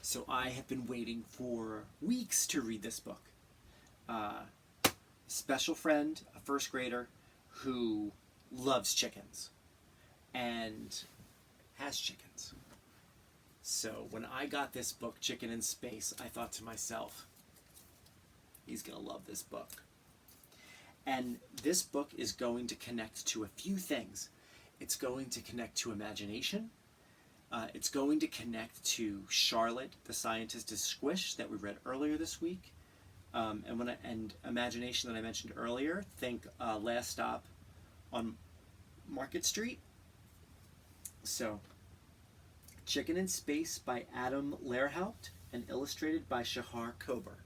So I have been waiting for weeks to read this book. Special friend, a first grader, who loves chickens and has chickens. So when I got this book, Chicken in Space, I thought to myself, he's going to love this book. And this book is going to connect to a few things. It's going to connect to imagination. It's going to connect to Charlotte, the scientist is squished, that we read earlier this week. And imagination that I mentioned earlier, think Last Stop on Market Street. So, Chicken in Space by Adam Lehrhaupt and illustrated by Shahar Kober.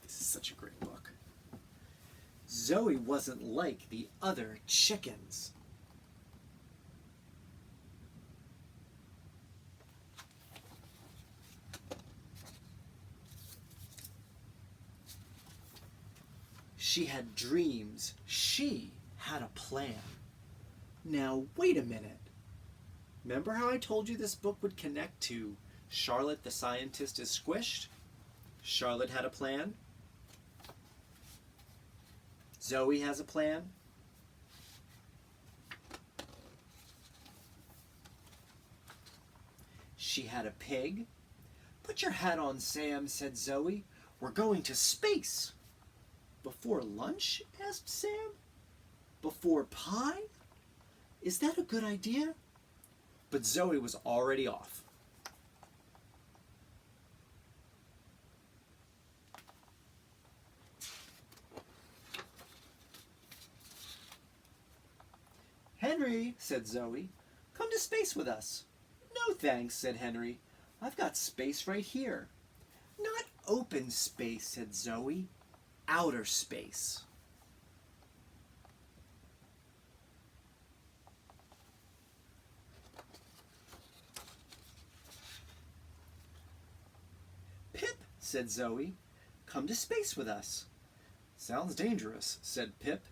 This is such a great book. Zoe wasn't like the other chickens. She had dreams. She had a plan. Now, wait a minute. Remember how I told you this book would connect to Charlotte the scientist is squished? Charlotte had a plan. Zoe has a plan. She had a pig. Put your hat on, Sam, said Zoe. We're going to space. Before lunch? Asked Sam. Before pie? Is that a good idea? But Zoe was already off. Henry, said Zoe, come to space with us. No thanks, said Henry. I've got space right here. Not open space, said Zoe. Outer space. Pip, said Zoe, come to space with us. Sounds dangerous, said Pip.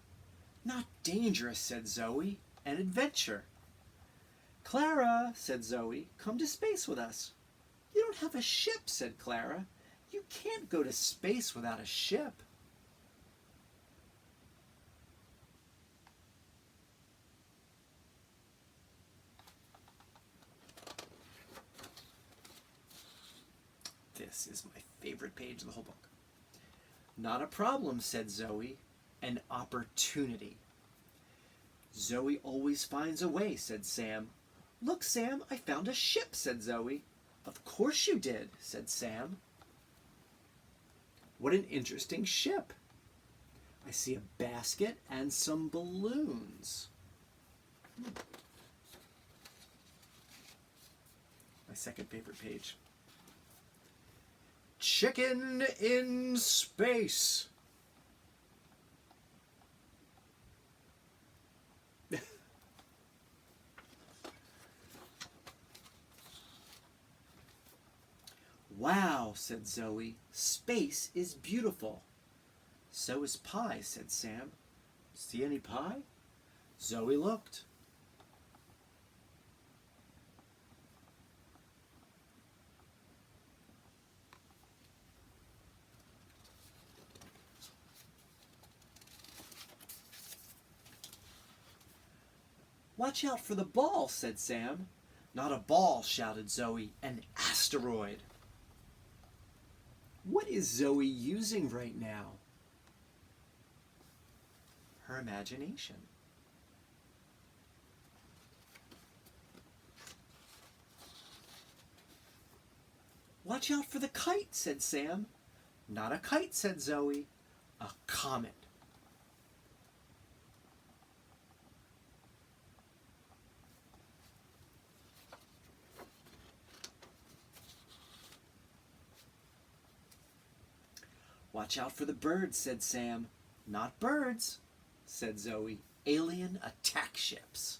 Not dangerous, said Zoe. An adventure. Clara, said Zoe, come to space with us. You don't have a ship, said Clara. You can't go to space without a ship. This is my favorite page of the whole book. Not a problem, said Zoe. An opportunity. Zoe always finds a way, said Sam. Look, Sam, I found a ship, said Zoe. Of course you did, said Sam. What an interesting ship. I see a basket and some balloons. My second favorite page. Chicken in Space. Wow, said Zoe. Space is beautiful. So is pie, said Sam. See any pie? Zoe looked. Watch out for the ball, said Sam. Not a ball, shouted Zoe. An asteroid. What is Zoe using right now? Her imagination. Watch out for the kite, said Sam. Not a kite, said Zoe. A comet. Watch out for the birds, said Sam. Not birds, said Zoe. Alien attack ships.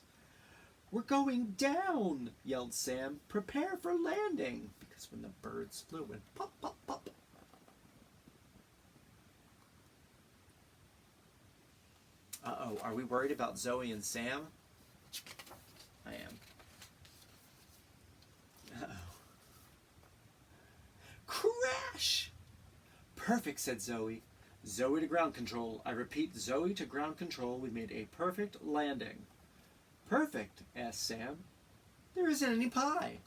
We're going down, yelled Sam. Prepare for landing. Because when the birds flew, it went pop, pop, pop. Uh-oh, are we worried about Zoe and Sam? I am. Uh-oh. Crash! Perfect, said Zoe. Zoe to ground control. I repeat, Zoe to ground control. We made a perfect landing. Perfect, asked Sam. There isn't any pie.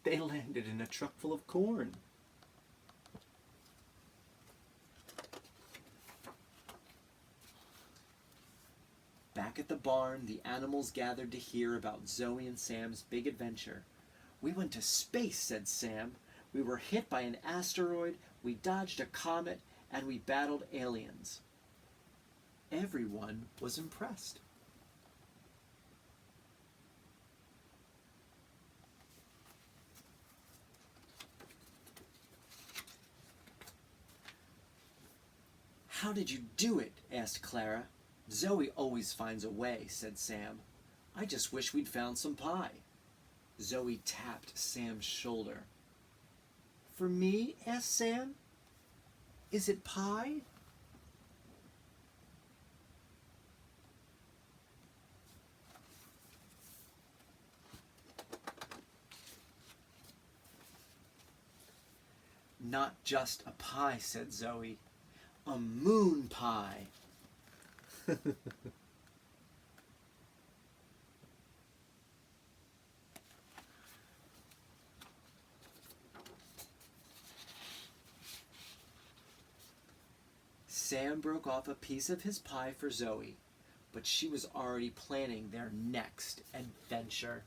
They landed in a truck full of corn. Back at the barn, the animals gathered to hear about Zoe and Sam's big adventure. We went to space, said Sam. We were hit by an asteroid, we dodged a comet, and we battled aliens. Everyone was impressed. How did you do it? Asked Clara. Zoe always finds a way, said Sam. I just wish we'd found some pie. Zoe tapped Sam's shoulder. For me? Asked Sam. Is it pie? Not just a pie, said Zoe. A moon pie. Sam broke off a piece of his pie for Zoe, but she was already planning their next adventure.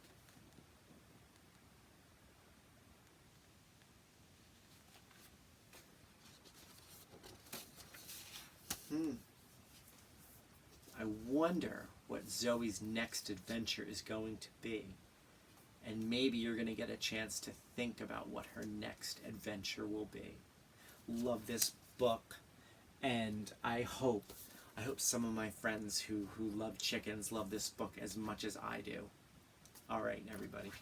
I wonder what Zoe's next adventure is going to be. And maybe you're going to get a chance to think about what her next adventure will be. Love this book, and I hope some of my friends who love chickens love this book as much as I do. All right, everybody.